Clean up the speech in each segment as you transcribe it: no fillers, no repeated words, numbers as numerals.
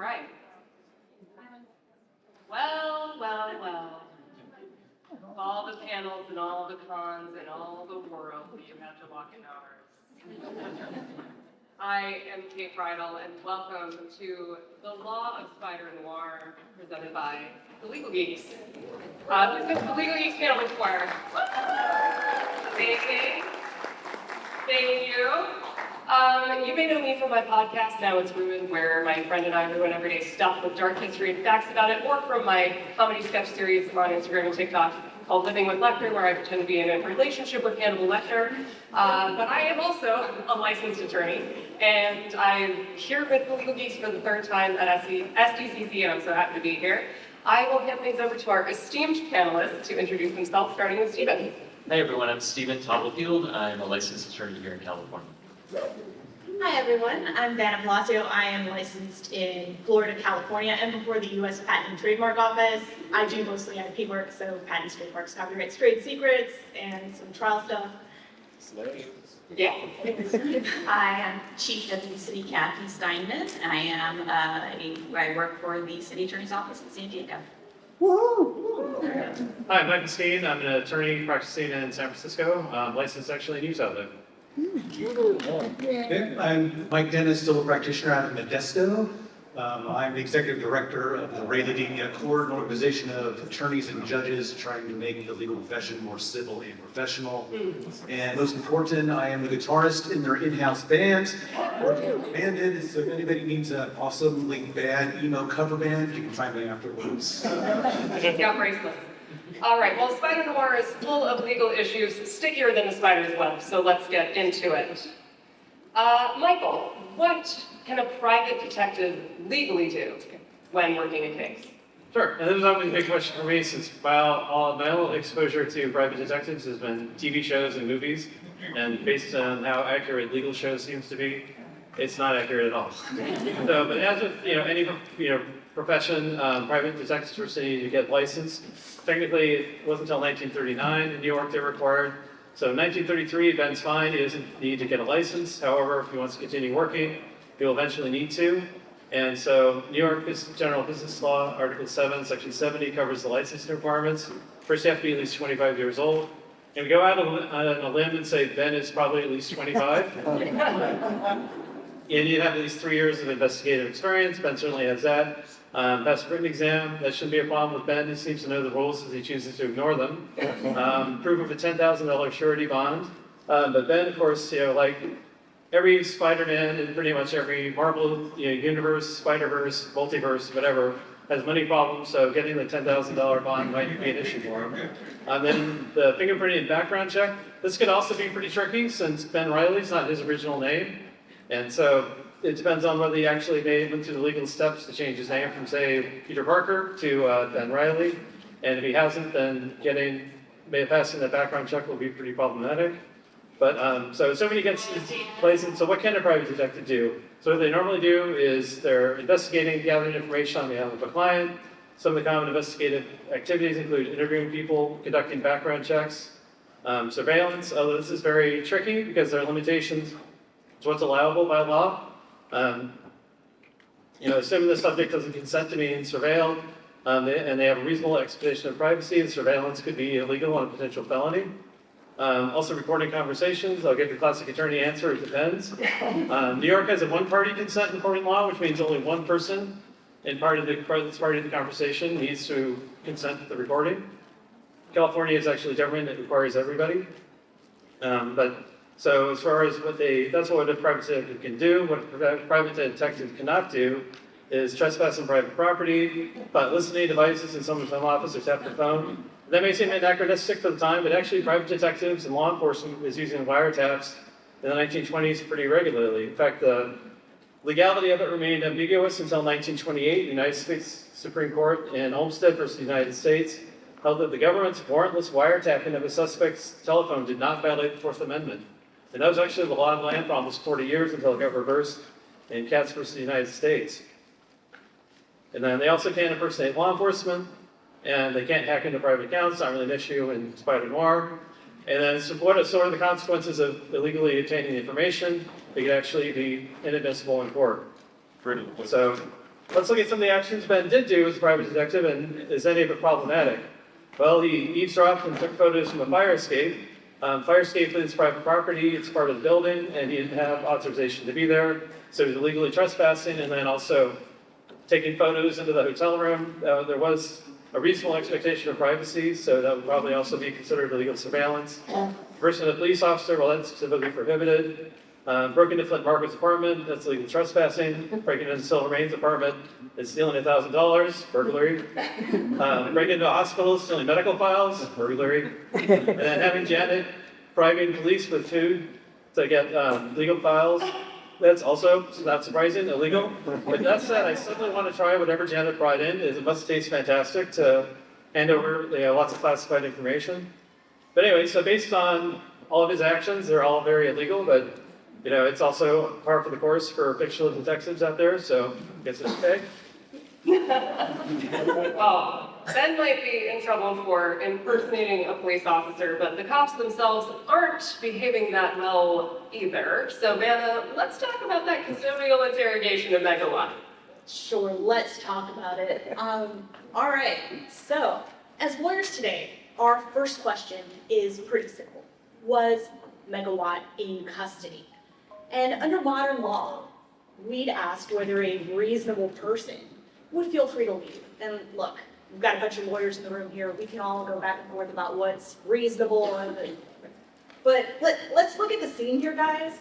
right. Well, well, well. All the panels and all the cons and all the world, you have to walk in ours. I am Kate Bridle, and welcome to the Law of Spider-Noir, presented by the Legal Geeks. This is the Legal Geeks panel choir. Thank you. Thank you. You may know me from my podcast, Now It's Ruined, where my friend and I ruin everyday stuff with dark history and facts about it, or from my comedy sketch series on Instagram and TikTok called Living with Lecter, where I pretend to be in a relationship with Hannibal Lecter. But I am also a licensed attorney, and I'm here with the Legal Geeks for the third time at SDCC, and I'm so happy to be here. I will hand things over to our esteemed panelists to introduce themselves, starting with Stephen. Hey everyone, I'm Stephen Topplefield. I'm a licensed attorney here in California. Hi everyone, I'm Vanna Palacio. I am licensed in Florida, California, and before the U.S. Patent and Trademark Office. I do mostly IP work, so patents, trademarks, copyrights, trade secrets, and some trial stuff. Yeah. I am Chief Deputy City Kathy Steinman. I work for the City Attorney's Office in San Diego. Hi, I'm Mike Skeen. I'm an attorney practicing in San Francisco. I'm licensed actually in Utah, though. Okay, I'm Mike Dennis, still a practitioner out of Modesto. I'm the executive director of the Ray Ladenia Court, an organization of attorneys and judges trying to make the legal profession more civil and professional. And most important, I am the guitarist in their in-house band. Banded, so if anybody needs an awesomely bad emo cover band, you can find me afterwards. Got bracelets. All right, well, Spider-Noir is full of legal issues, stickier than the spider's web, so let's get into it. Michael, what can a private detective legally do when working a case? Sure, and this is always a big question for me since my only exposure to private detectives has been TV shows and movies, and based on how accurate legal shows seems to be, it's not accurate at all. So, but as with any profession, private detectives were saying to get licensed. Technically, it wasn't until 1939 in New York they were required. So in 1933, Ben's fine. He doesn't need to get a license. However, if he wants to continue working, he'll eventually need to. And so New York General Business Law, Article 7, Section 70 covers the licensing requirements. First, you have to be at least 25 years old. And we go out on a limb and say Ben is probably at least 25. And you have at least 3 years of investigative experience. Ben certainly has that. Passed a written exam. That shouldn't be a problem with Ben. He seems to know the rules as he chooses to ignore them. Proof of a $10,000 surety bond. But Ben, of course, like every Spider-Man in pretty much every Marvel universe, Spider-Verse, multiverse, whatever, has money problems. So getting the $10,000 bond might be an issue for him. Then the fingerprinting and background check. This could also be pretty tricky since Ben Riley's not his original name. And so it depends on whether he actually went through the legal steps to change his name from, say, Peter Parker to Ben Riley. And if he hasn't, then passing that background check will be pretty problematic. But so many gets places. So what can a private detective do? So what they normally do is they're investigating, gathering information on behalf of a client. Some of the common investigative activities include interviewing people, conducting background checks, surveillance. Although this is very tricky because there are limitations. It's what's allowable by law. Assuming the subject doesn't consent to being surveilled, and they have a reasonable expectation of privacy, the surveillance could be illegal on a potential felony. Also recording conversations, I'll give the classic attorney answer, it depends. New York has a one-party consent recording law, which means only one person in part of the conversation needs to consent to the recording. California is actually different, it requires everybody. So as far as that's what a private detective can do. What a private detective cannot do is trespass on private property, but listening devices in someone's home office or tap their phone. That may seem anachronistic for the time, but actually private detectives and law enforcement is using wiretaps in the 1920s pretty regularly. In fact, the legality of it remained ambiguous until 1928. The United States Supreme Court in Olmstead versus the United States held that the government's warrantless wiretapping of a suspect's telephone did not violate the Fourth Amendment. And that was actually the law of the land for almost 40 years until it got reversed in Katz versus the United States. And then they also can't impersonate law enforcement, and they can't hack into private accounts, not really an issue in Spider-Noir. And then so what are sort of the consequences of illegally obtaining the information? They could actually be inadmissible in court. So let's look at some of the actions Ben did do as a private detective, and is any of it problematic? Well, he eavesdropped and took photos from a fire escape. Fire escape is private property, it's part of the building, and he didn't have authorization to be there, so he was illegally trespassing, and then also taking photos into the hotel room. There was a reasonable expectation of privacy, so that would probably also be considered illegal surveillance. Person a police officer, well, that's specifically prohibited. Broke into Flint Margaret's apartment, that's illegal trespassing. Breaking into Silver Main's apartment is stealing $1,000, burglary. Breaking into a hospital, stealing medical files, burglary. And then having Janet bribing police with food to get legal files, that's also, not surprising, illegal. But that said, I simply want to try whatever Janet brought in. It must taste fantastic to hand over lots of classified information. But anyway, so based on all of his actions, they're all very illegal, but it's also par for the course for fictional detectives out there, so I guess it's okay. Well, Ben might be in trouble for impersonating a police officer, but the cops themselves aren't behaving that well either. So, Vanna, let's talk about that custodial interrogation of Megawatt. Sure, let's talk about it. All right, so as lawyers today, our first question is pretty simple. Was Megawatt in custody? And under modern law, we'd ask whether a reasonable person would feel free to leave. And look, we've got a bunch of lawyers in the room here. We can all go back and forth about what's reasonable. But let's look at the scene here, guys.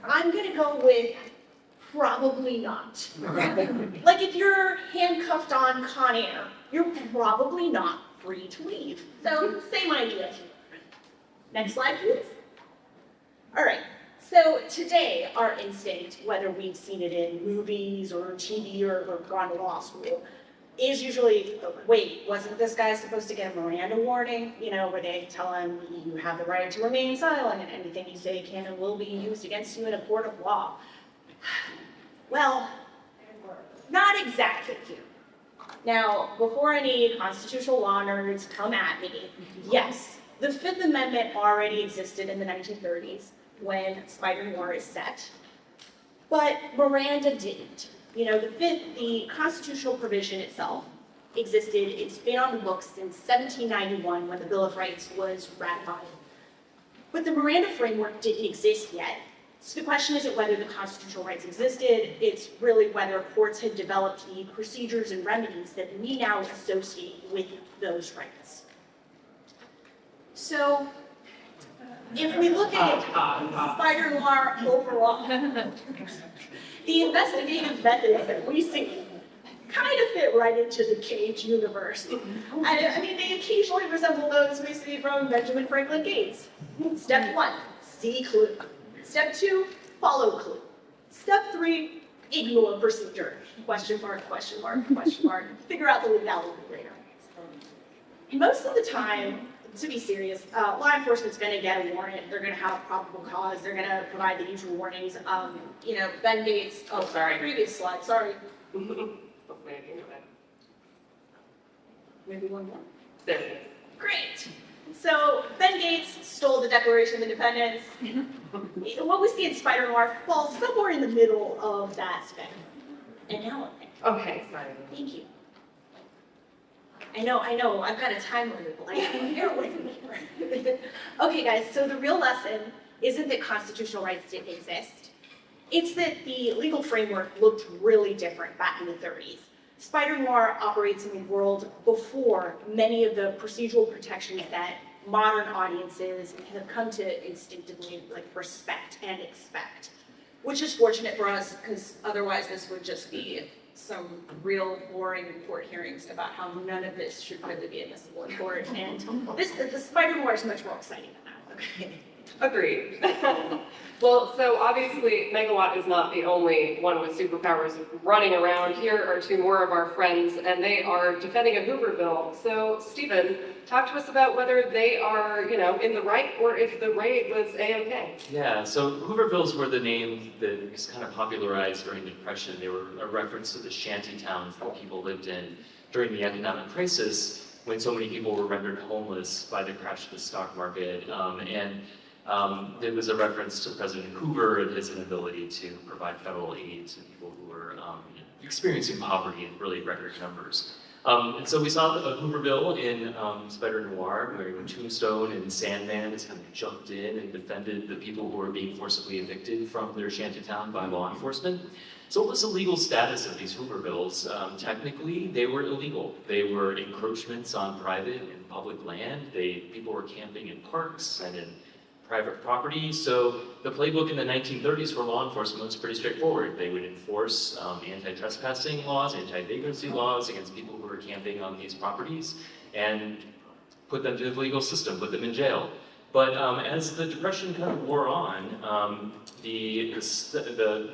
I'm gonna go with probably not. Like if you're handcuffed on Con Air, you're probably not free to leave. So same idea. Next slide, please. All right. So today, our instinct, whether we've seen it in movies or TV or gone to law school, is usually, wait, wasn't this guy supposed to get a Miranda warning? Where they tell him you have the right to remain silent and anything you say can and will be used against you in a court of law. Well, not exactly here. Now, before any constitutional law nerds come at me, yes, the Fifth Amendment already existed in the 1930s. When Spider-Noir is set, but Miranda didn't. The constitutional provision itself existed. It's been on the books since 1791 when the Bill of Rights was ratified. But the Miranda framework didn't exist yet. So the question isn't whether the constitutional rights existed, it's really whether courts had developed the procedures and remedies that we now associate with those rights. So, if we look at Spider-Noir overall, the investigative methods that we see kind of fit right into the Cage universe. I mean, they occasionally resemble those we see from Benjamin Franklin Gates. Step 1, see clue. Step 2, follow clue. Step 3, ignore procedure. Question mark, question mark, question mark. Figure out the legality later. Most of the time, to be serious, law enforcement's going to get a warrant. They're going to have probable cause. They're going to provide the usual warnings. Ben Gates. Oh, sorry. Previous slide. Sorry. Maybe one more. There it is. Great. So Ben Gates stole the Declaration of Independence. What we see in Spider-Noir falls somewhere in the middle of that spectrum. And now, Okay, sorry. thank you. I know, I've got a time limit, but bear with me. Okay, guys, so the real lesson isn't that constitutional rights didn't exist. It's that the legal framework looked really different back in the 30s. Spider-Noir operates in a world before many of the procedural protections that modern audiences have come to instinctively respect and expect, which is fortunate for us because otherwise this would just be some real boring court hearings about how none of this should really be admissible in court. And the Spider-Noir is much more exciting than that. Okay. Agreed. Well, so obviously Megawatt is not the only one with superpowers running around. Here are two more of our friends, and they are defending a Hooverville. So, Stephen, talk to us about whether they are, in the right or if the raid was A-okay. Yeah, so Hoovervilles were the name that was kind of popularized during the Depression. They were a reference to the shanty towns that people lived in during the economic crisis when so many people were rendered homeless by the crash of the stock market. And There was a reference to President Hoover and his inability to provide federal aid to people who were experiencing poverty in really record numbers. And so we saw Hooverville in Spider-Noir, where Tombstone and Sandman has kind of jumped in and defended the people who were being forcibly evicted from their shantytown by law enforcement. So what was the legal status of these Hoovervilles? Technically, they were illegal. They were encroachments on private and public land. People were camping in parks and in private property. So the playbook in the 1930s for law enforcement was pretty straightforward. They would enforce anti-trespassing laws, anti-vagrancy laws against people who were camping on these properties and put them through the legal system, put them in jail. But as the Depression kind of wore on, the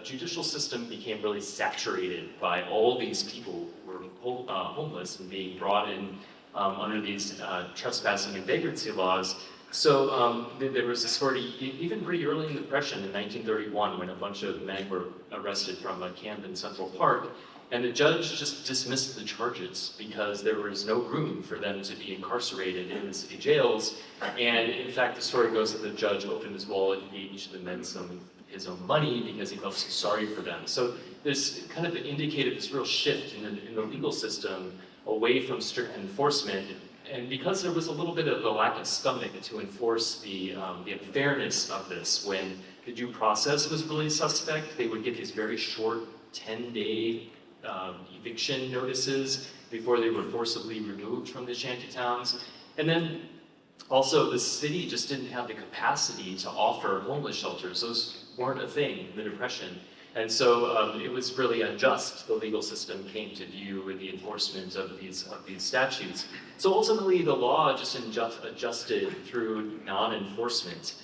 judicial system became really saturated by all these people who were homeless and being brought in under these trespassing and vagrancy laws. So there was this sort of, even pretty early in the Depression in 1931, when a bunch of men were arrested from a camp in Central Park, and the judge just dismissed the charges because there was no room for them to be incarcerated in the city jails. And in fact, the story goes that the judge opened his wallet and gave each of the men some of his own money because he felt so sorry for them. So this kind of indicated this real shift in the legal system away from strict enforcement. And because there was a little bit of a lack of stomach to enforce the fairness of this, when the due process was really suspect, they would get these very short 10-day eviction notices before they were forcibly removed from the shantytowns. And then also the city just didn't have the capacity to offer homeless shelters. Those weren't a thing in the Depression. And so it was really unjust. The legal system came to view with the enforcement of these statutes. So ultimately, the law just adjusted through non-enforcement.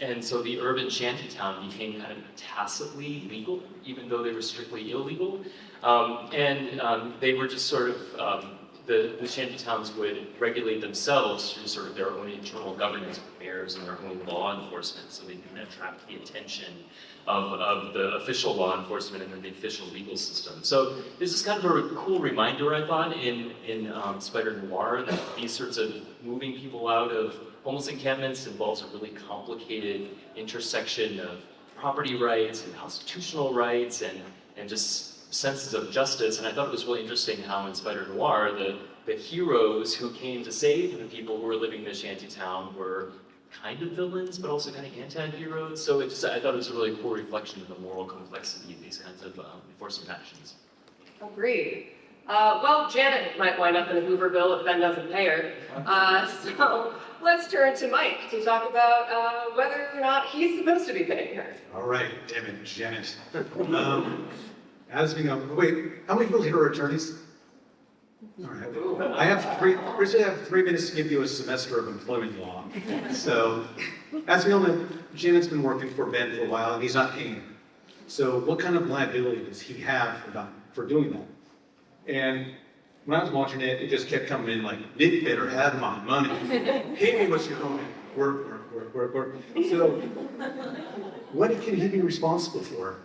And so the urban shantytown became kind of tacitly legal, even though they were strictly illegal. They were just sort of, the shantytowns would regulate themselves through sort of their own internal governance with mayors and their own law enforcement, so they didn't attract the attention of the official law enforcement and then the official legal system. So this is kind of a cool reminder, I thought, in Spider-Noir, that these sorts of moving people out of homeless encampments involves a really complicated intersection of property rights and constitutional rights and just senses of justice. And I thought it was really interesting how in Spider-Noir, the heroes who came to save the people who were living in the shantytown were kind of villains, but also kind of anti-heroes. So I thought it was a really cool reflection of the moral complexity of these kinds of enforcement actions. Agreed. Well, Janet might wind up in a Hooverville if Ben doesn't pay her. So let's turn to Mike to talk about whether or not he's supposed to be paying her. All right, damn it, Janet. As we know, wait, how many people here are attorneys? All right. I have 3 minutes to give you a semester of employment law. So, as we all know, Janet's been working for Ben for a while and he's not paying her. So, what kind of liability does he have for doing that? And when I was watching it, it just kept coming in like, Nick better have my money. Pay me what you owe me. Work. So, what can he be responsible for?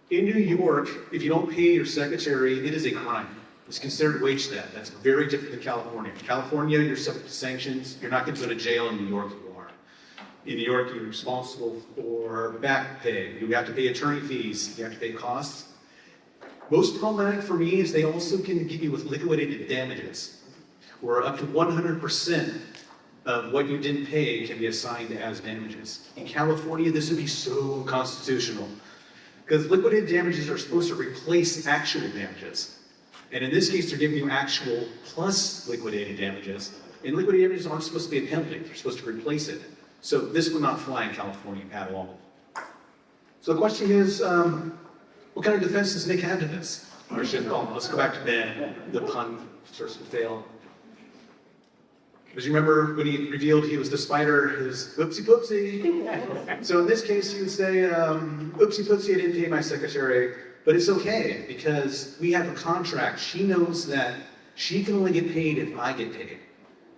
In New York, if you don't pay your secretary, it is a crime. It's considered wage theft. That's very different than California. In California, you're subject to sanctions. You're not going to go to jail. In New York, you are. In New York, you're responsible for back pay. You have to pay attorney fees. You have to pay costs. Most problematic for me is they also can give you with liquidated damages, where up to 100% of what you didn't pay can be assigned as damages. In California, this would be so constitutional, because liquidated damages are supposed to replace actual damages. And in this case, they're giving you actual plus liquidated damages. And liquidated damages aren't supposed to be a penalty. They're supposed to replace it. So this would not fly in California at all. So the question is, what kind of defense does Nick have to this? Or should let's go back to Ben. The pun starts to fail. Because you remember when he revealed he was the spider, his oopsie poopsie. So in this case, he would say, oopsie poopsie, I didn't pay my secretary. But it's okay, because we have a contract. She knows that she can only get paid if I get paid.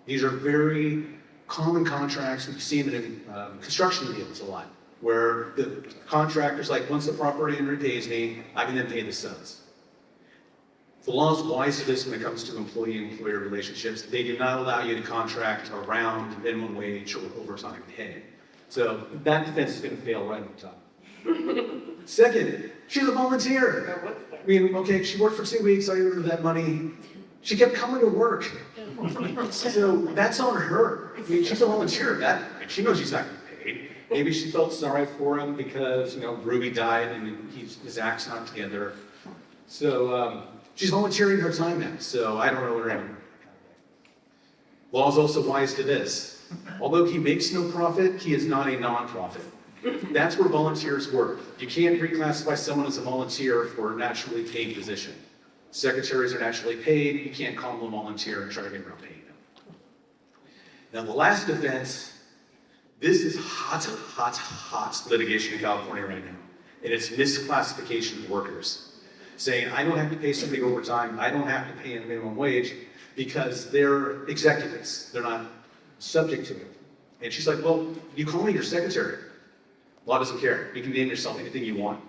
These are very common contracts. We see them in construction deals a lot, where the contractor's like, once the property owner pays me, I can then pay the subs. The law is wise to this when it comes to employee-employer relationships. They do not allow you to contract around minimum wage or overtime pay. So that defense is going to fail right on top. Second, she's a volunteer. I mean, okay, she worked for 2 weeks, I owed her that money. She kept coming to work. So that's on her. I mean, she's a volunteer. She knows she's not getting paid. Maybe she felt sorry for him because, Ruby died and his act's not together. So she's volunteering her time now, so I don't know what her Law is also wise to this. Although he makes no profit, he is not a nonprofit. That's where volunteers work. You can't reclassify someone as a volunteer for a naturally paid position. Secretaries are naturally paid. You can't call them a volunteer and try to get around paying them. Now, the last defense, this is hot litigation in California right now. And it's misclassification of workers. Saying, I don't have to pay somebody overtime. I don't have to pay a minimum wage because they're executives. They're not subject to it. And she's like, well, you call me your secretary. Law doesn't care. You can name yourself anything you want.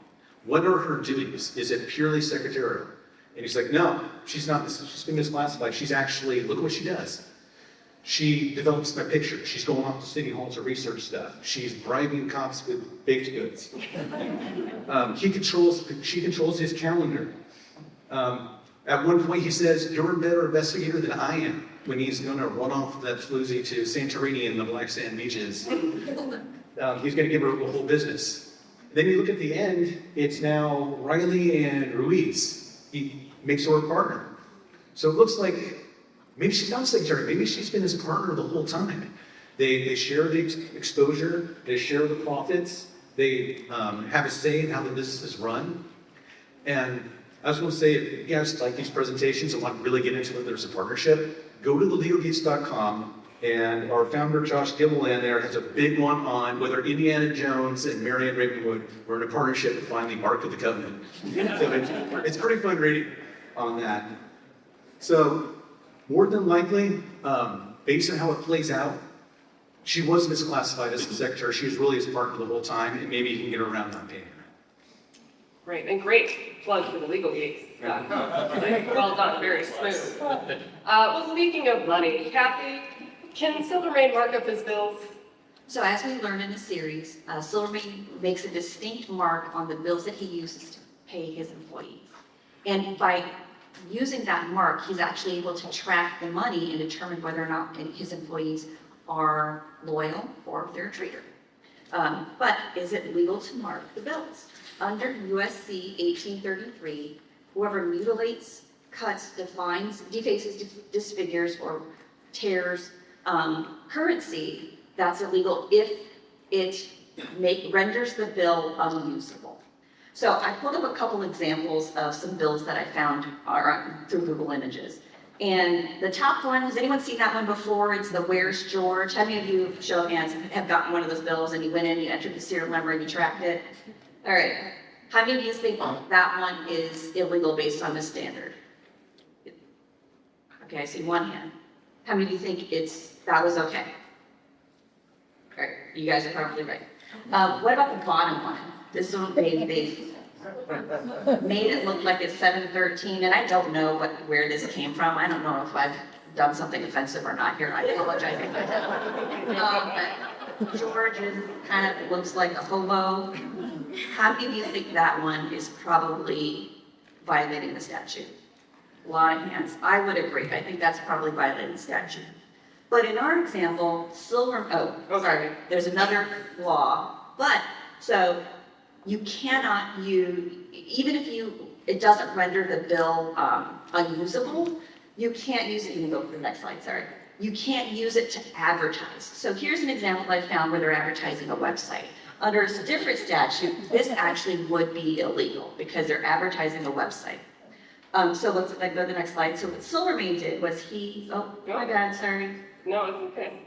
What are her duties? Is it purely secretarial? And he's like, no, she's not. She's been misclassified. She's actually, look at what she does. She develops my pictures. She's going off to City Hall to research stuff. She's bribing cops with baked goods. She controls his calendar. At one point he says, you're a better investigator than I am, when he's going to run off that floozy to Santorini and the black sand beaches. He's going to give her the whole business. Then you look at the end, it's now Riley and Ruiz. He makes her a partner. So it looks like maybe she's not secretary, maybe she's been his partner the whole time. They share the exposure, they share the profits, they have a say in how the business is run. And I was going to say, if you guys like these presentations and want to really get into it, there's a partnership, go to thelegalgeeks.com, and our founder, Josh Gimmelin, there has a big one on whether Indiana Jones and Marianne Ravenwood were in a partnership to find the Ark of the Covenant. So it's pretty fun reading on that. So more than likely, based on how it plays out, she was misclassified as the secretary. She was really his partner the whole time, and maybe he can get her around not paying her. Great, and great plug for the legalgeeks.com. Well done, very smooth. Well, speaking of money, Kathy, can Silvermane mark up his bills? So as we learned in the series, Silvermane makes a distinct mark on the bills that he uses to pay his employees. And by using that mark, he's actually able to track the money and determine whether or not his employees are loyal or if they're a traitor. But is it legal to mark the bills? Under USC 1833, whoever mutilates, cuts, defaces, disfigures, or tears currency, that's illegal if it renders the bill unusable. So I pulled up a couple examples of some bills that I found through Google Images. And the top one, has anyone seen that one before? It's the Where's George? How many of you, show of hands, have gotten one of those bills and you went in, you entered the serial number and you tracked it? All right. How many of you think that one is illegal based on this standard? Okay, I see one hand. How many of you think that was okay? All right, you guys are probably right. What about the bottom one? This one, they made it look like it's 713, and I don't know where this came from. I don't know if I've done something offensive or not here. I apologize. George kind of looks like a hobo. How many of you think that one is probably violating the statute? A lot of hands. I would agree. I think that's probably violating the statute. But in our example, there's another law. So you cannot use, even if it doesn't render the bill unusable, you can't use it. You can go to the next slide, sorry. You can't use it to advertise. So here's an example I found where they're advertising a website. Under a different statute, this actually would be illegal because they're advertising a website. So let's go to the next slide. So what Silvermane did was my bad, sorry. No, it's okay.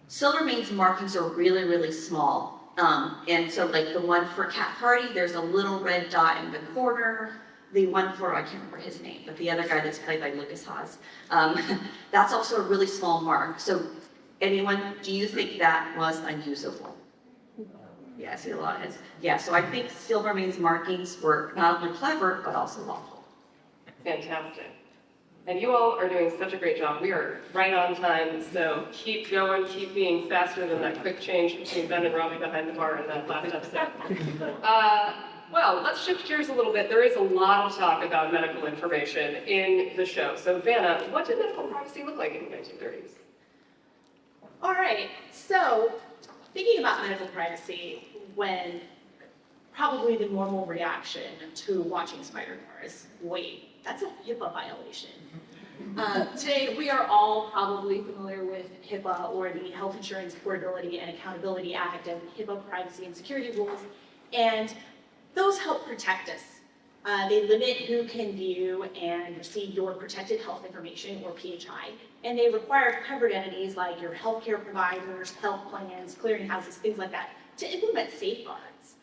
Silvermane's markings are really, really small. And so like the one for Cat Party, there's a little red dot in the corner. The one for, I can't remember his name, but the other guy that's played by Lucas Haas, that's also a really small mark. So anyone, do you think that was unusable? Yeah, I see a lot of heads. Yeah, so I think Silvermane's markings were not only clever, but also lawful. Fantastic. And you all are doing such a great job. We are right on time, so keep going, keep being faster than that quick change between Ben and Robbie behind the bar in that last episode. Well, let's shift gears a little bit. There is a lot of talk about medical information in the show. So Vanna, what did medical privacy look like in the 1930s? All right, so thinking about medical privacy when probably the normal reaction to watching Spider-Noir is, wait, that's a HIPAA violation. Today, we are all probably familiar with HIPAA, or the Health Insurance Portability and Accountability Act, and HIPAA privacy and security rules, and those help protect us. They limit who can view and receive your protected health information, or PHI, and they require covered entities like your healthcare providers, health plans, clearinghouses, things like that, to implement safeguards.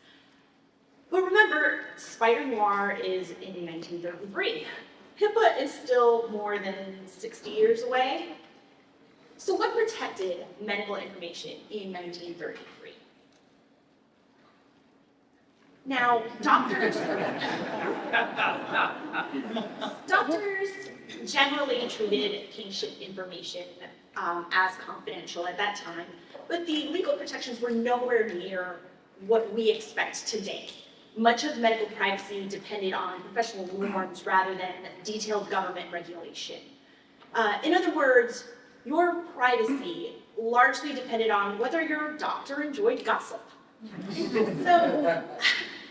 But remember, Spider-Noir is in 1933. HIPAA is still more than 60 years away. So what protected medical information in 1933? Now, doctors generally treated patient information as confidential at that time, but the legal protections were nowhere near what we expect today. Much of medical privacy depended on professional norms rather than detailed government regulation. In other words, your privacy largely depended on whether your doctor enjoyed gossip. So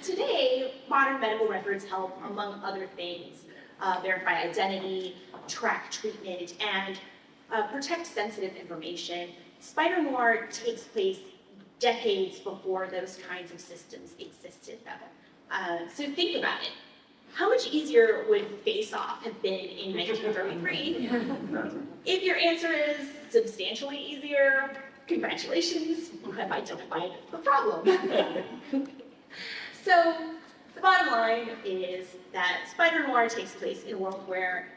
today, modern medical records help, among other things, verify identity, track treatment, and protect sensitive information. Spider-Noir takes place decades before those kinds of systems existed, though. So think about it. How much easier would Face Off have been in 1933? If your answer is substantially easier, congratulations, you have identified the problem. So the bottom line is that Spider-Noir takes place in a world where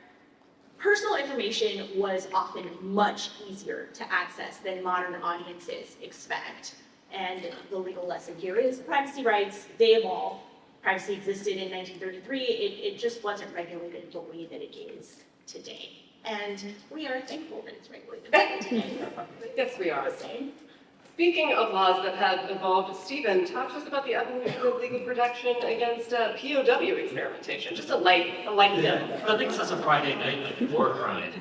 personal information was often much easier to access than modern audiences expect. And the legal lesson here is privacy rights, they evolve. Privacy existed in 1933, it just wasn't regulated the way that it is today. And we are thankful that it's regulated today. Yes, we are. Speaking of laws that have evolved, Stephen, talk to us about the evolution of legal protection against POW experimentation. Just a light demo. I think it's a Friday night like war crime.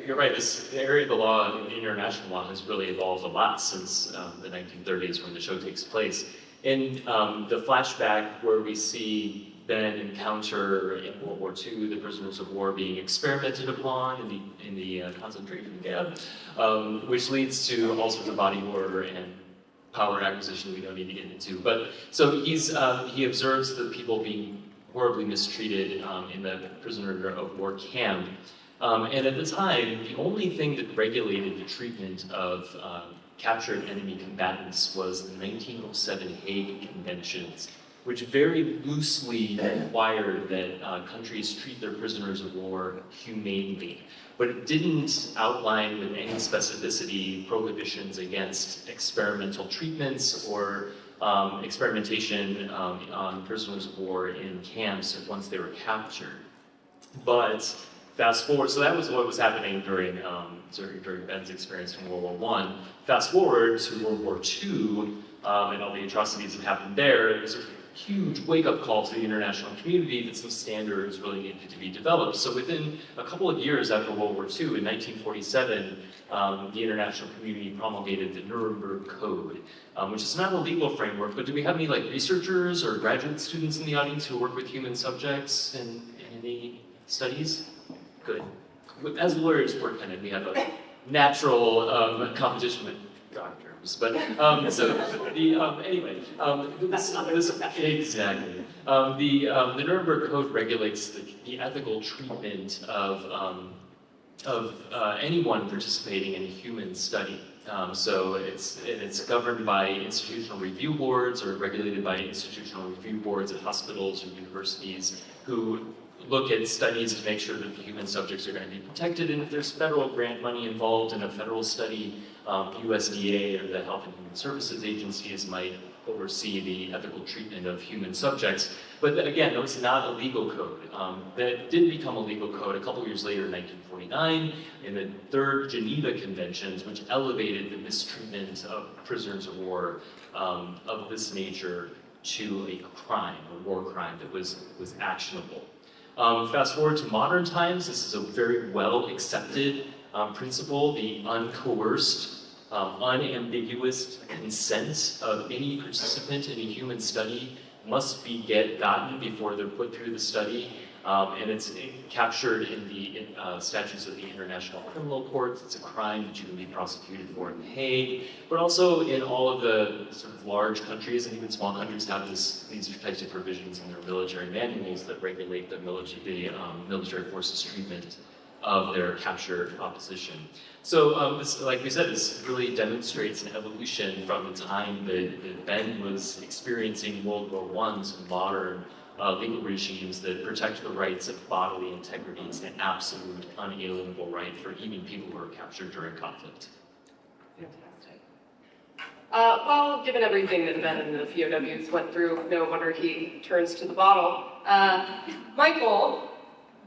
You're right, this area of the law, international law, has really evolved a lot since the 1930s when the show takes place. In the flashback where we see Ben encounter in World War II the prisoners of war being experimented upon in the concentration camp, which leads to all sorts of body horror and power acquisition we don't need to get into. But so he observes the people being horribly mistreated in the prisoner of war camp. And at the time, the only thing that regulated the treatment of captured enemy combatants was the 1907 Hague Conventions, which very loosely required that countries treat their prisoners of war humanely. But it didn't outline with any specificity prohibitions against experimental treatments or experimentation on prisoners of war in camps once they were captured. But fast forward, so that was what was happening during Ben's experience in World War I. Fast forward to World War II and all the atrocities that happened there. It was a huge wake-up call to the international community that some standards really needed to be developed. So within a couple of years after World War II, in 1947, the international community promulgated the Nuremberg Code, which is not a legal framework, but do we have any researchers or graduate students in the audience who work with human subjects in any studies? Good. As lawyers, we have a natural competition with doctors. But anyway, exactly. The Nuremberg Code regulates the ethical treatment of anyone participating in a human study. So it's governed by institutional review boards or regulated by institutional review boards at hospitals or universities who look at studies to make sure that the human subjects are going to be protected, and if there's federal grant money involved in a federal study, USDA or the Health and Human Services agencies might oversee the ethical treatment of human subjects. But again, that was not a legal code. That did become a legal code a couple years later in 1949 in the Third Geneva Conventions, which elevated the mistreatment of prisoners of war of this nature to a crime, a war crime that was actionable. Fast forward to modern times, this is a very well accepted principle, the uncoerced, unambiguous consent of any participant in a human study must be gotten before they're put through the study. And it's captured in the statutes of the International Criminal Court. It's a crime that you can be prosecuted for in The Hague, but also in all of the sort of large countries, and even small countries have these types of provisions in their military manuals that regulate the military forces' treatment of their captured opposition. So this, like we said, this really demonstrates an evolution from the time that Ben was experiencing World War I to modern legal regimes that protect the rights of bodily integrity. It's an absolute, unalienable right for even people who are captured during conflict. Fantastic. Well, given everything that Ben and the POWs went through, no wonder he turns to the bottle. Michael,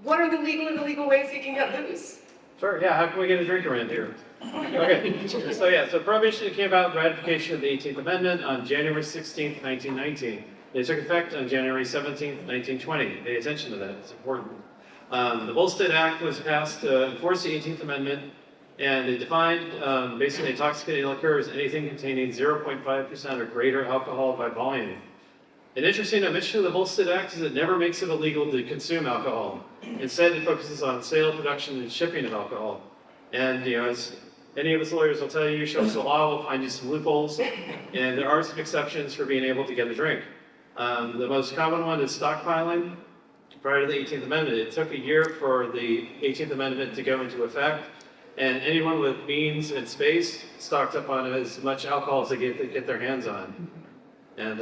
what are the legal and illegal ways you can get loose? Sure, yeah, how can we get a drink around here? Okay, so Prohibition came about with ratification of the 18th Amendment on January 16th, 1919. It took effect on January 17th, 1920. Pay attention to that, it's important. The Volstead Act was passed to enforce the 18th Amendment, and it defined basically intoxicating liquor as anything containing 0.5% or greater alcohol by volume. An interesting omission of the Volstead Act is it never makes it illegal to consume alcohol. Instead, it focuses on sale, production, and shipping of alcohol. And as any of us lawyers will tell you, show us the law, we'll find you some loopholes, and there are some exceptions for being able to get a drink. The most common one is stockpiling. Prior to the 18th Amendment, it took a year for the 18th Amendment to go into effect, and anyone with means and space stocked up on as much alcohol as they get their hands on. And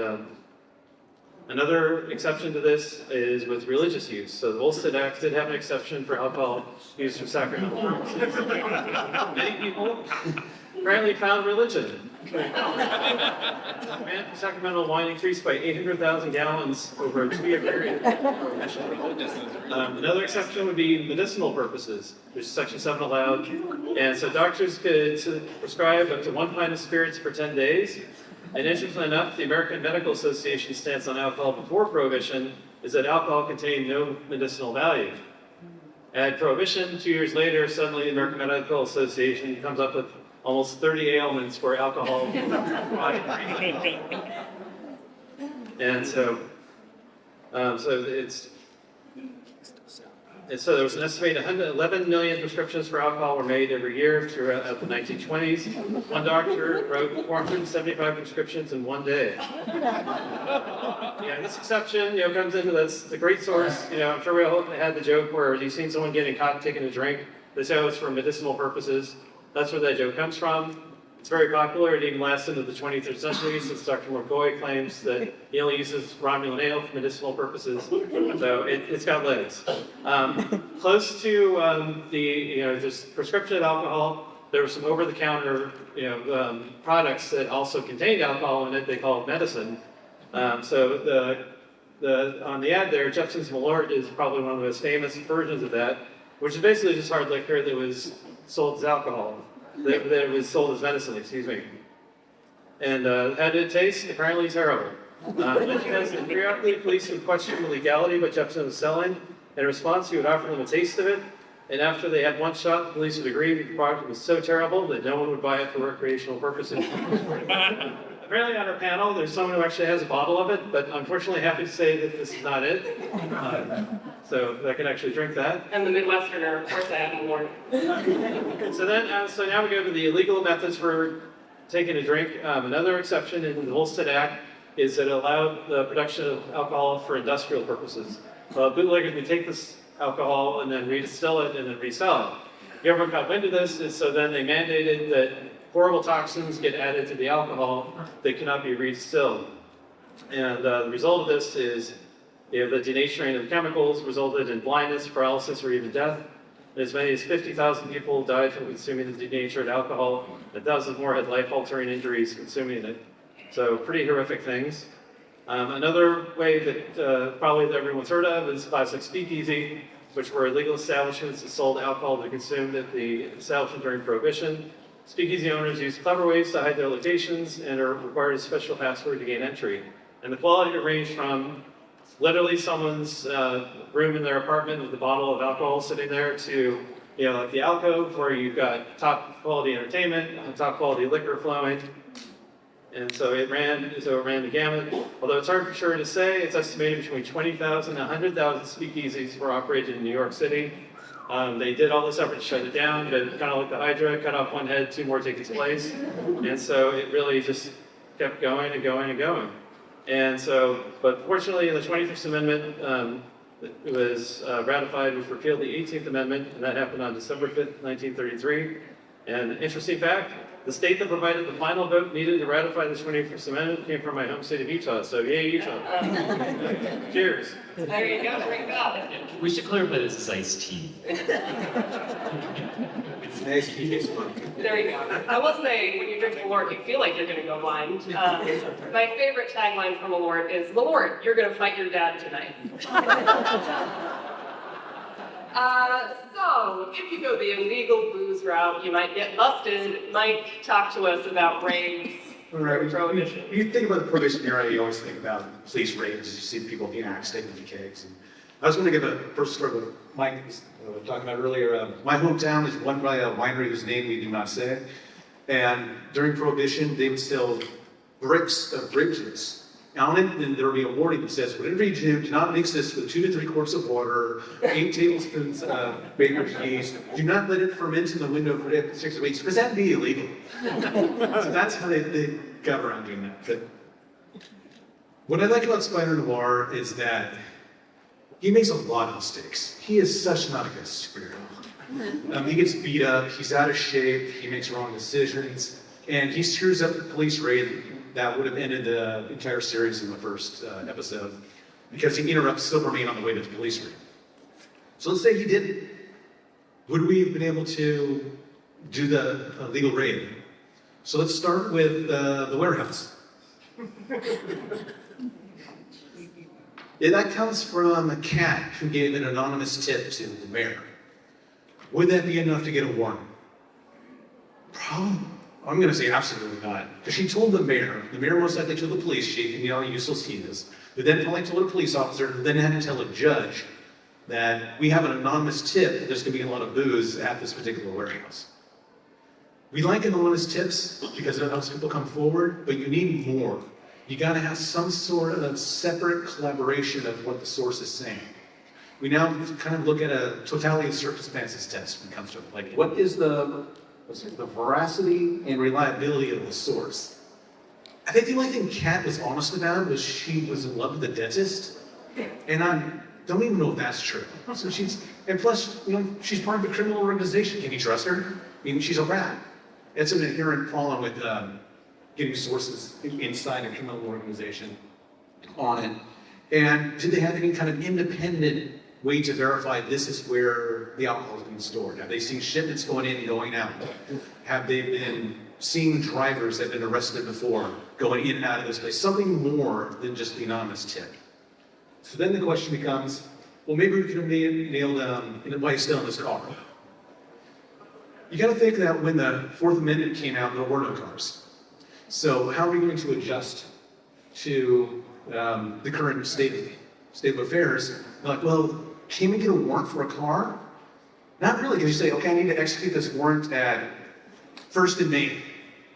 another exception to this is with religious use. So the Volstead Act did have an exception for alcohol used for sacramental purposes. Many people apparently found religion. Demand for sacramental wine increased by 800,000 gallons over a 2-year period. Another exception would be medicinal purposes, which Section 7 allowed. And so doctors could prescribe up to 1 pint of spirits for 10 days. And interestingly enough, the American Medical Association's stance on alcohol before Prohibition is that alcohol contained no medicinal value. At Prohibition, 2 years later, suddenly the American Medical Association comes up with almost 30 ailments where alcohol and so there was an estimated 11 million prescriptions for alcohol were made every year throughout the 1920s. One doctor wrote 475 prescriptions in 1 day. Yeah, this exception, comes into that's a great source. I'm sure we all had the joke where you've seen someone getting caught taking a drink. They say, oh, it's for medicinal purposes. That's where that joke comes from. It's very popular. It even lasts into the 23rd century, since Dr. McCoy claims that he only uses Romulan ale for medicinal purposes. So it's got legs. Close to this prescription of alcohol, there were some over-the-counter products that also contained alcohol in it. They call it medicine. So on the ad there, Jepson's Malort is probably one of the most famous versions of that, which is basically just hard liquor that was sold as alcohol, that was sold as medicine, excuse me. And how did it taste? Apparently terrible. Periodically, police would question the legality of what Jepson was selling. In response, he would offer them a taste of it. And after they had one shot, the police would agree that the product was so terrible that no one would buy it for recreational purposes. Apparently on our panel, there's someone who actually has a bottle of it, but unfortunately happy to say that this is not it. So I can actually drink that. And the Midwesterner, of course, I have more. So now we go to the illegal methods for taking a drink. Another exception in the Volstead Act is that it allowed the production of alcohol for industrial purposes. Bootleggers would take this alcohol and then redistill it and then resell it. The government got wind of this, and so then they mandated that horrible toxins get added to the alcohol that cannot be redistilled. And the result of this is the denaturing of the chemicals resulted in blindness, paralysis, or even death. As many as 50,000 people died from consuming the denatured alcohol, and thousands more had life-altering injuries consuming it. So pretty horrific things. Another way that probably that everyone's heard of is classic speakeasy, which were illegal establishments that sold alcohol to be consumed at the establishment during Prohibition. Speakeasy owners use clever ways to hide their locations and are required a special password to gain entry. And the quality ranged from literally someone's room in their apartment with a bottle of alcohol sitting there to, like the alcove where you've got top quality entertainment, top quality liquor flowing. And so it ran the gamut. Although it's hard for sure to say, it's estimated between 20,000 and 100,000 speakeasies were operated in New York City. They did all this effort to shut it down, but kind of like the Hydra, cut off one head, 2 more take its place. And so it really just kept going and going and going. And so, but fortunately, in the 25th Amendment, it was ratified, which repealed the 18th Amendment, and that happened on December 5th, 1933. And interesting fact, the state that provided the final vote needed to ratify the 21st Amendment came from my home state of Utah, so yay, Utah. Cheers. There you go, drink up. We should clarify this is iced tea. It's nice to use one. There you go. I will say, when you drink Malort, you feel like you're going to go blind. My favorite tagline from Malort is, Malort, you're going to fight your dad tonight. So, if you go the illegal booze route, you might get busted. Mike, talk to us about raids. Right. Prohibition. When you think about the Prohibition era, you always think about police raids. You see people being axed, taken to kegs. And I was going to give a first story that Mike was talking about earlier. My hometown is run by a winery whose name we do not say. And during Prohibition, they would sell bricks of grape juice. On it, then there will be a warning that says, whatever you do not mix this with 2 to 3 quarts of water, 8 tablespoons of baker's yeast. Do not let it ferment in the window for 6 weeks, because that would be illegal. So that's how they got around doing that. But what I like about Spider-Noir is that he makes a lot of mistakes. He is such not a good superhero. He gets beat up, he's out of shape, he makes wrong decisions, and he screws up the police raid that would have ended the entire series in the first episode because he interrupts Silvermane on the way to the police raid. So let's say he didn't. Would we have been able to do the legal raid? So let's start with the warehouse. That comes from a cat who gave an anonymous tip to the mayor. Would that be enough to get a warrant? Probably. I'm going to say absolutely not. Because she told the mayor most likely told the police chief, and how useless he is, who then probably told a police officer, who then had to tell a judge that we have an anonymous tip that there's going to be a lot of booze at this particular warehouse. We like anonymous tips because it helps people come forward, but you need more. You got to have some sort of separate collaboration of what the source is saying. We now kind of look at a totality of circumstances test when it comes to it. Like, what is the veracity and reliability of the source? I think the only thing Kat was honest about was she was in love with the dentist, and I don't even know if that's true. So and plus, she's part of a criminal organization. Can you trust her? I mean, she's a rat. It's an inherent problem with getting sources inside a criminal organization on it. And did they have any kind of independent way to verify this is where the alcohol is being stored? Have they seen shipments going in and going out? Have they been seeing drivers that have been arrested before going in and out of this place? Something more than just the anonymous tip. So then the question becomes, well, maybe we could have nailed why he's still in this car. You got to think that when the Fourth Amendment came out, there were no cars. So how are we going to adjust to the current state of affairs? Like, well, can we get a warrant for a car? Not really, because you say, okay, I need to execute this warrant at 1st and Main.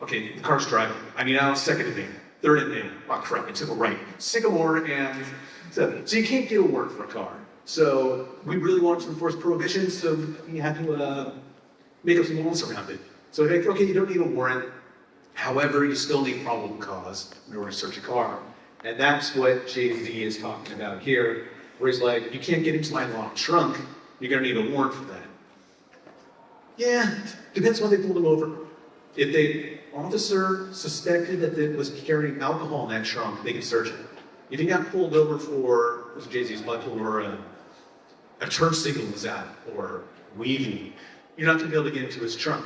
Okay, the car's driving. I need out 2nd and Main, 3rd and Main. Oh crap, I took a right. Sycamore and 7. So you can't get a warrant for a car. So we really wanted to enforce prohibition, so you had to make up some laws around it. So like, okay, you don't need a warrant. However, you still need probable cause in order to search a car. And that's what Jay-Z is talking about here, where he's like, you can't get into my locked trunk, you're gonna need a warrant for that. Yeah, depends why they pulled him over. If the officer suspected that it was carrying alcohol in that trunk, they could search it. If he got pulled over for, was Jay-Z's blood or a turn signal was out, or weaving, you're not gonna be able to get into his trunk.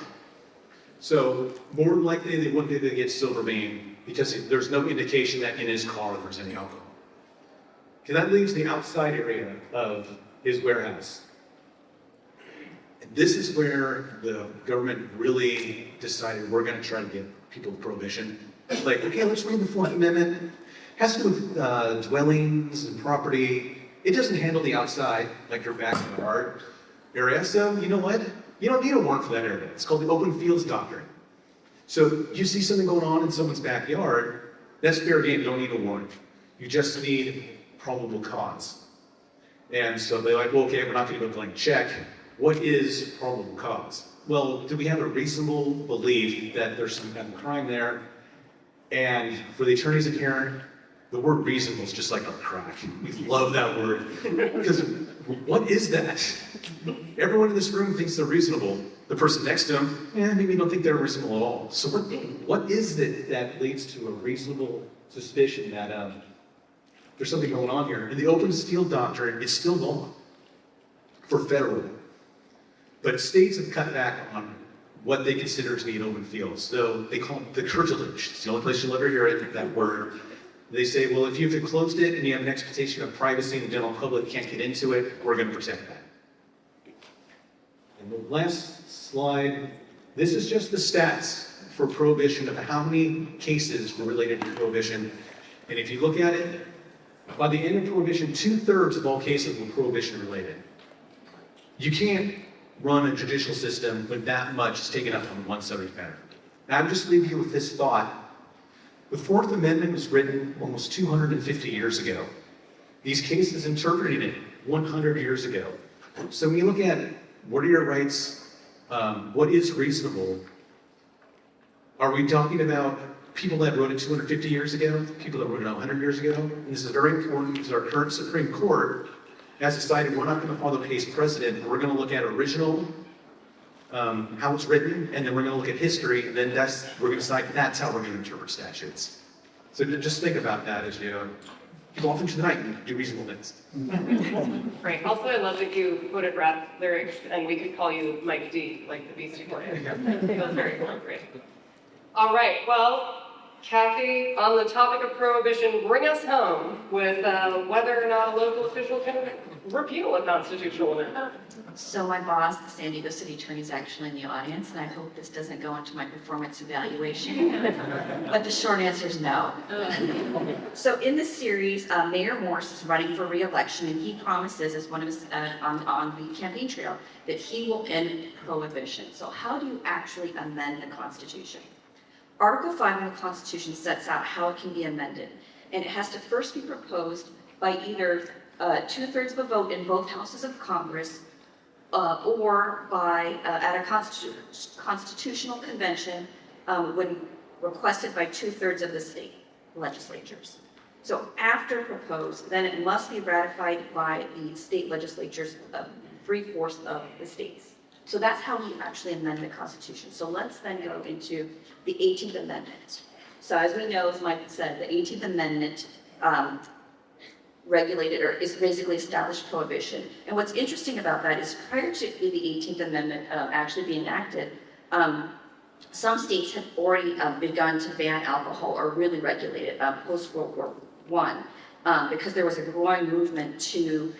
So more than likely, they wouldn't be able to get Silvermane because there's no indication that in his car there's any alcohol. Okay, that leaves the outside area of his warehouse. And this is where the government really decided we're gonna try to get people with prohibition. Like, okay, let's read the Fourth Amendment. It has to do with dwellings and property. It doesn't handle the outside, like your backyard area. So you know what? You don't need a warrant for that area. It's called the Open Fields Doctrine. So you see something going on in someone's backyard, that's fair game. You don't need a warrant. You just need probable cause. And so they're like, well, okay, we're not going to go blank check. What is probable cause? Well, do we have a reasonable belief that there's some kind of crime there? And for the attorneys in here, the word reasonable is just like our crack. We love that word. Because what is that? Everyone in this room thinks they're reasonable. The person next to them, maybe don't think they're reasonable at all. So what is it that leads to a reasonable suspicion that there's something going on here? In the Open Field Doctrine, it's still law for federal. But states have cut back on what they consider to be an open field. So they call it the curtilage. It's the only place you'll ever hear it, that word. They say, well, if you've enclosed it and you have an expectation of privacy and the general public can't get into it, we're going to protect that. And the last slide, this is just the stats for prohibition of how many cases were related to prohibition. And if you look at it, by the end of prohibition, 2/3 of all cases were prohibition related. You can't run a judicial system when that much is taken up on one subject matter. Now, I'll just leave you with this thought. The Fourth Amendment was written almost 250 years ago. These cases interpreted it 100 years ago. So when you look at what are your rights, what is reasonable, are we talking about people that wrote it 250 years ago, people that wrote it 100 years ago? And this is very important because our current Supreme Court has decided we're not going to follow case precedent. We're going to look at original, how it's written, and then we're going to look at history, and then we're going to decide that's how we're going to interpret statutes. So just think about that as you go off into the night and do reasonable things. Great. Also, I love that you quoted rap lyrics, and we could call you Mike D, like the Beastie Boys. That was very appropriate. All right. Well, Kathy, on the topic of prohibition, bring us home with whether or not a local official can repeal a constitutional amendment. So my boss, the San Diego City Attorney, is actually in the audience, and I hope this doesn't go into my performance evaluation. But the short answer is no. So in this series, Mayor Morse is running for re-election, and he promises, as one of his on the campaign trail, that he will end prohibition. So how do you actually amend the Constitution? Article 5 of the Constitution sets out how it can be amended, and it has to first be proposed by either 2/3 of a vote in both houses of Congress, or by at a constitutional convention when requested by 2/3 of the state legislatures. So after proposed, then it must be ratified by the state legislatures of 3/4 of the states. So that's how we actually amend the Constitution. So let's then go into the 18th Amendment. So as we know, as Michael said, the 18th Amendment regulated or is basically established prohibition. And what's interesting about that is prior to the 18th Amendment actually being enacted, some states had already begun to ban alcohol or really regulate it post-World War I because there was a growing movement to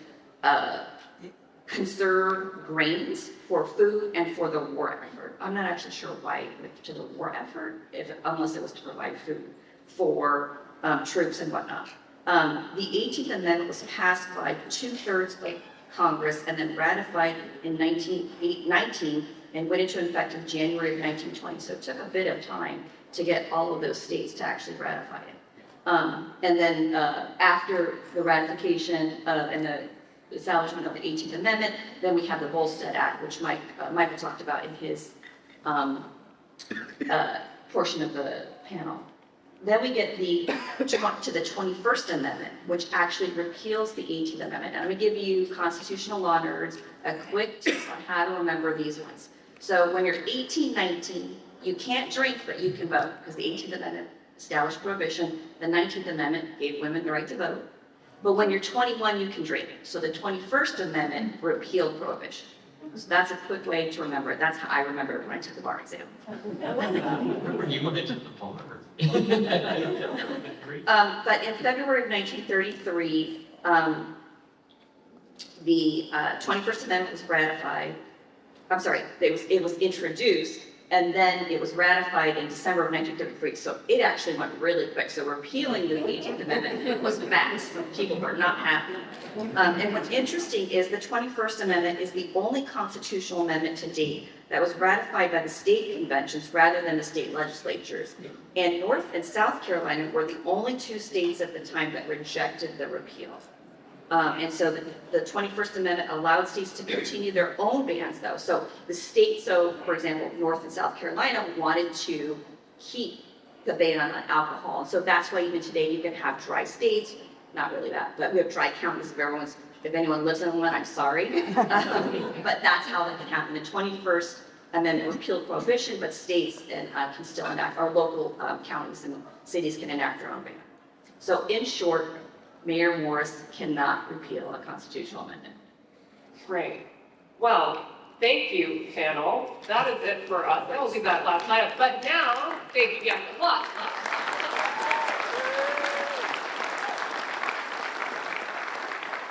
conserve grains for food and for the war effort. I'm not actually sure why it went to the war effort, unless it was to provide food for troops and whatnot. The 18th Amendment was passed by 2/3 of Congress and then ratified in 1919 and went into effect in January of 1920. So it took a bit of time to get all of those states to actually ratify it. And then after the ratification and the establishment of the 18th Amendment, then we have the Volstead Act, which Michael talked about in his portion of the panel. Then we get to the 21st Amendment, which actually repeals the 18th Amendment. And I'm going to give you constitutional law nerds a quick tip on how to remember these ones. So when you're 18, 19, you can't drink, but you can vote, because the 18th Amendment established prohibition. The 19th Amendment gave women the right to vote. But when you're 21, you can drink. So the 21st Amendment repealed prohibition. So that's a quick way to remember it. That's how I remember it when I took the bar exam. Remember you went to the bar. Great. But in February of 1933, the 21st Amendment was ratified. I'm sorry, it was introduced, and then it was ratified in December of 1933. So it actually went really quick. So repealing the 18th Amendment was fast. People were not happy. And what's interesting is the 21st Amendment is the only constitutional amendment to date that was ratified by the state conventions rather than the state legislatures. And North and South Carolina were the only two states at the time that rejected the repeal. And so the 21st Amendment allowed states to continue their own bans, though. So the state, for example, North and South Carolina wanted to keep the ban on alcohol. And so that's why even today you can have dry states, not really that, but we have dry counties. If anyone lives in one, I'm sorry. But that's how that can happen. The 21st Amendment repealed prohibition, but states can still enact, or local counties and cities can enact their own ban. So in short, Mayor Morris cannot repeal a constitutional amendment. Great. Well, thank you, panel. That is it for us. I will do that last night. But now, thank you. Yeah, applause.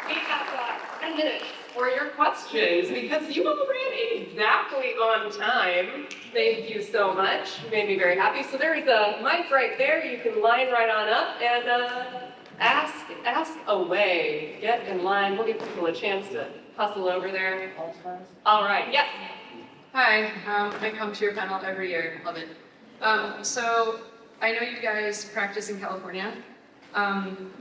We have 10 minutes for your questions because you all ran exactly on time. Thank you so much. You made me very happy. So there is a mic right there. You can line right on up and ask away. Get in line. We'll give people a chance to hustle over there. All right. Yes. Hi, I come to your panel every year, love it. So I know you guys practice in California. I'm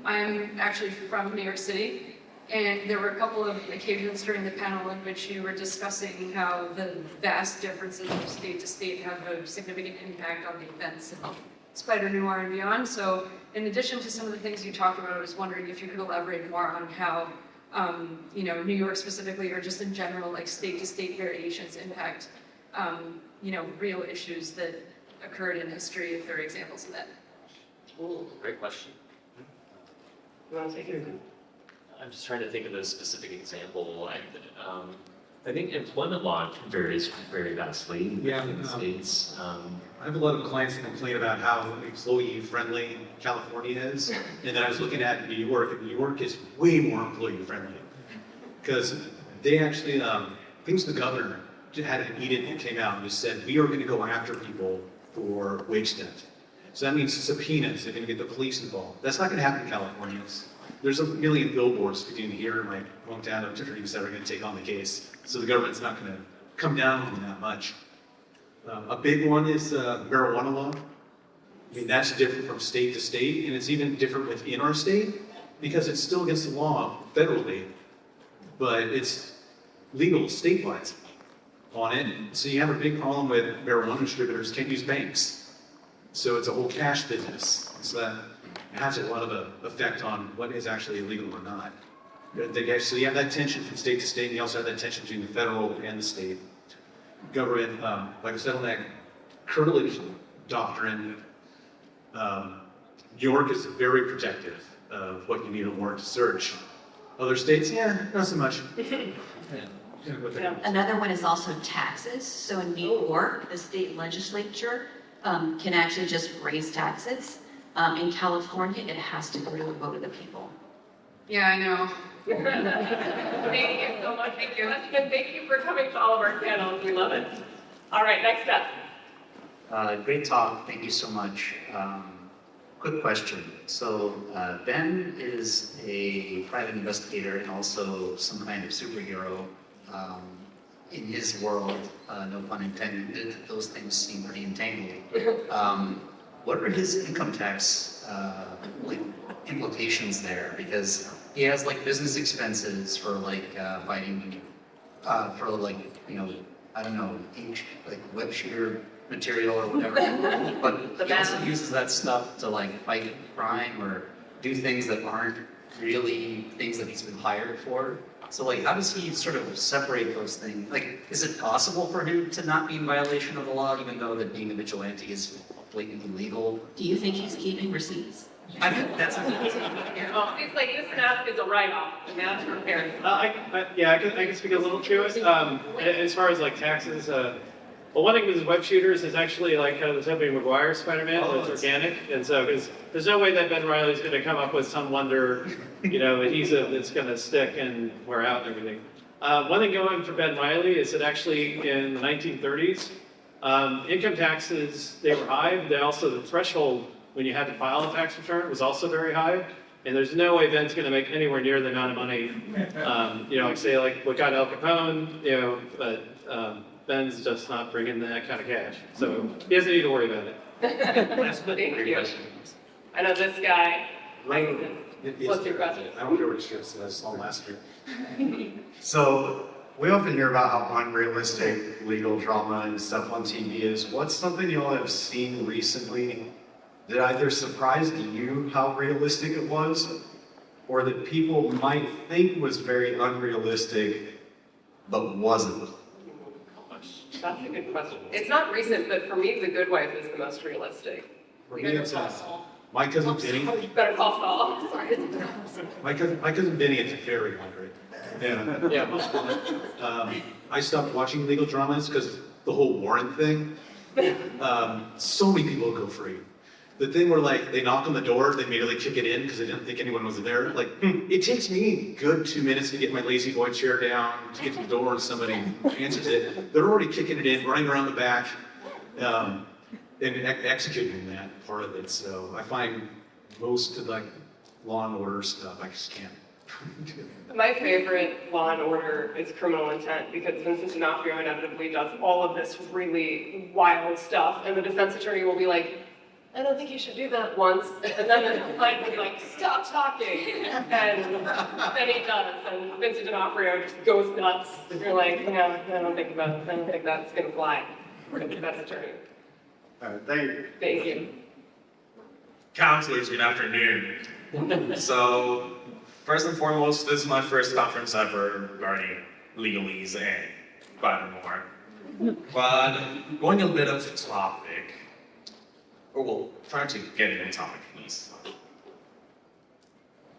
actually from New York City, and there were a couple of occasions during the panel in which you were discussing how the vast differences from state to state have a significant impact on the events of Spider-Noir and beyond. So in addition to some of the things you talked about, I was wondering if you could elaborate more on how New York specifically, or just in general, like state-to-state variations impact, real issues that occurred in history, if there are examples of that. Ooh, great question. You want to take it? I'm just trying to think of a specific example. I think employment law varies very vastly in Yeah, different states. I have a lot of clients that complain about how employee-friendly California is, and then I was looking at New York, and New York is way more employee-friendly. Because they actually, I think the governor had an edict that came out and just said, we are going to go after people for wage theft. So that means subpoenas, they're going to get the police involved. That's not going to happen in California. There's a million billboards between here and my hometown of attorneys that are going to take on the case. So the government's not going to come down on them that much. A big one is marijuana law. I mean, that's different from state to state, and it's even different within our state because it's still against the law federally, but it's legal statewide on it. So you have a big problem with marijuana distributors can't use banks. So it's a whole cash business. So that has a lot of effect on what is actually illegal or not. So you have that tension from state to state, and you also have that tension between the federal and the state government. Like I said on that curtilage doctrine, New York is very protective of what you need a warrant to search. Other states, yeah, not so much. Another one is also taxes. So in New York, the state legislature can actually just raise taxes. In California, it has to go to a vote of the people. Yeah, I know. Thank you so much. Thank you. And thank you for coming to all of our panels. We love it. All right, next up. Great talk. Thank you so much. Quick question. So Ben is a private investigator and also some kind of superhero. In his world, no pun intended, those things seem pretty entangled. What are his income tax implications there? Because he has like business expenses for like fighting, for like, I don't know, ink, like web shooter material or whatever. But he also uses that stuff to like fight crime or do things that aren't really things that he's been hired for. So like, how does he sort of separate those things? Like, is it possible for him to not be in violation of the law, even though that being a vigilante is blatantly legal. Do you think he's keeping receipts? I mean, that's yeah. Oh, it's like, this mask is a write-off, the mask for parents. I can speak a little to it. As far as like taxes, well, one thing with web shooters is actually like the Tobey Maguire Spider-Man, Oh, it's organic, and so because there's no way that Ben Reilly's going to come up with some wonder, adhesive that's going to stick and wear out and everything. One thing going for Ben Reilly is that actually in the 1930s, income taxes, they were high, but they also, the threshold when you had to file a tax return was also very high. And there's no way Ben's going to make anywhere near the amount of money, like say like what got Al Capone, but Ben's just not bringing that kind of cash. So he doesn't need to worry about it. Thank you. I know this guy. What's your question? I don't care what it says, I saw last year. So, we often hear about how unrealistic legal drama and stuff on TV is. What's something you all have seen recently that either surprised you how realistic it was, or that people might think was very unrealistic, but wasn't? That's a good question. It's not recent, but for me, The Good Wife is the most realistic. For me, it's my cousin Benny. You better call Saul. Sorry. My cousin Benny is very hungry. Yeah. I stopped watching legal dramas because the whole warrant thing. So many people go free. The thing where like they knock on the door, they immediately kick it in because they didn't think anyone was there. Like it takes me a good 2 minutes to get my lazy boy chair down to get to the door and somebody answers it. They're already kicking it in, running around the back, and executing that part of it. So I find most of like Law and Order stuff I just can't. My favorite Law and Order is Criminal Intent because Vincent D'Onofrio inevitably does all of this really wild stuff, and the defense attorney will be like, I don't think you should do that once. And then the client will be like, stop talking. And then he does. And Vincent D'Onofrio just goes nuts. And you're like, no, I don't think that's going to fly for the defense attorney. All right, thank you. Thank you. Counselors, good afternoon. So, first and foremost, this is my first conference ever regarding legalese and Spider-Noir. But going a bit off topic, or we'll try to get in on topic, please.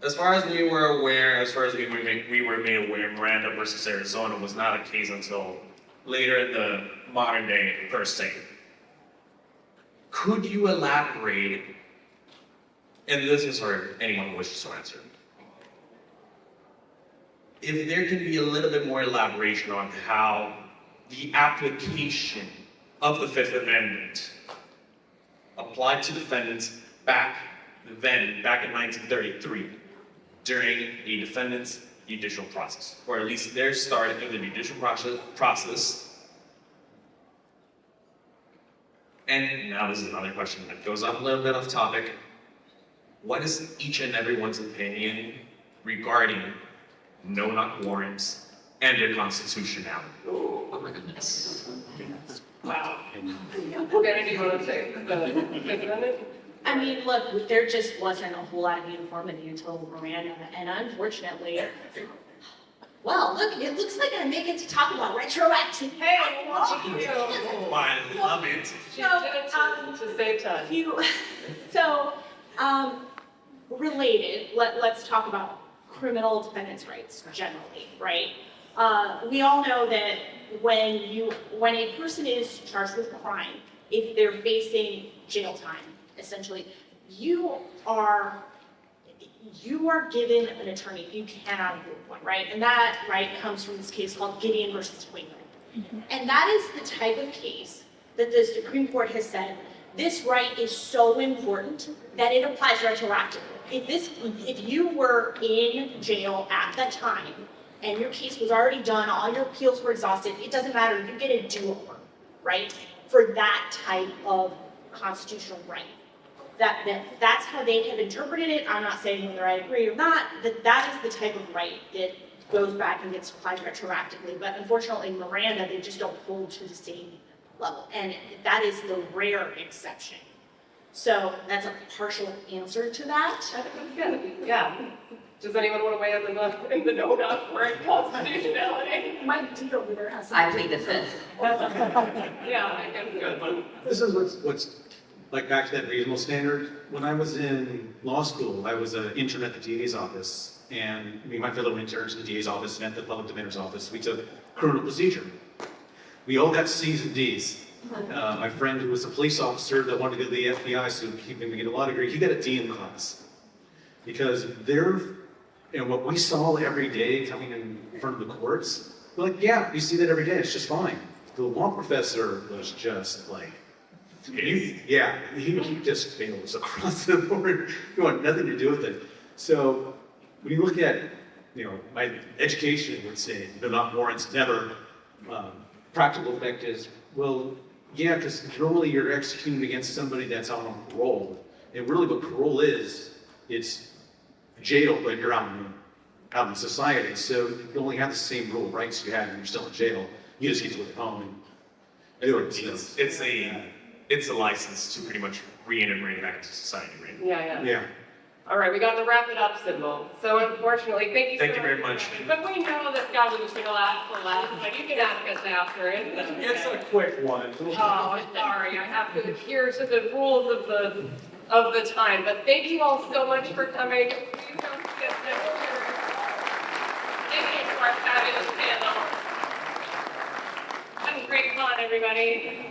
As far as we were aware, we were made aware, Miranda versus Arizona was not a case until later in the modern day, per se. Could you elaborate, and this is for anyone who wishes to answer, if there can be a little bit more elaboration on how the application of the Fifth Amendment applied to defendants back in 1933, during a defendant's judicial process, or at least their start in the judicial process. And now this is another question that goes up a little bit off topic. What is each and everyone's opinion regarding no-knock warrants and their constitutionality? Oh my goodness. Wow. What do you want to say? The Fifth Amendment? I mean, look, there just wasn't a whole lot of uniformity until Miranda, and unfortunately, well, look, it looks like I make it to talk about retroactive. Hey, look at you. Oh, I love it. She did it to save time. Related, let's talk about criminal defendants' rights generally, right? We all know that when a person is charged with a crime, if they're facing jail time, essentially, you are given an attorney if you cannot afford one, right? And that right comes from this case called Gideon versus Wainwright. And that is the type of case that the Supreme Court has said, this right is so important that it applies retroactively. If you were in jail at that time and your case was already done, all your appeals were exhausted, it doesn't matter, you get a do-over, right? For that type of constitutional right. That's how they have interpreted it. I'm not saying whether I agree or not, that is the type of right that goes back and gets applied retroactively. But unfortunately, Miranda, they just don't hold to the same level. And that is the rare exception. So that's a partial answer to that. I think that's good. Yeah. Does anyone want to weigh in the no-knock warrant constitutionality? My dude over there has. I plead the fifth. Yeah, I think that's a good one. This is what's like back to that reasonable standard, when I was in law school, I was an intern at the DA's office, and me and my fellow interns in the DA's office and at the public defender's office, we took criminal procedure. We all got C's and D's. My friend who was a police officer that wanted to go to the FBI so he could get a law degree, he got a D in the class. Because what we saw every day coming in front of the courts, we're like, yeah, you see that every day, it's just fine. The law professor was just like, he just fails across the board. You want nothing to do with it. So when you look at, my education would say, no, not warrants, never. Practical effect is, well, yeah, because normally you're executing against somebody that's out on parole. And really what parole is, it's jail, but you're out in society. So you only have the same rule of rights you had when you're still in jail. You just get to live at home and do it. So. It's a license to pretty much reintegrate back into society, right? Yeah. All right, we got the wrap it up symbol. So unfortunately, thank you so much. Thank you very much. But we know this guy was going to last the last, but you can ask us after it. It's a quick one. Oh, I'm sorry. I have to adhere to the rules of the time. But thank you all so much for coming. Please don't forget to thank you for our fabulous panel. Have a great con, everybody.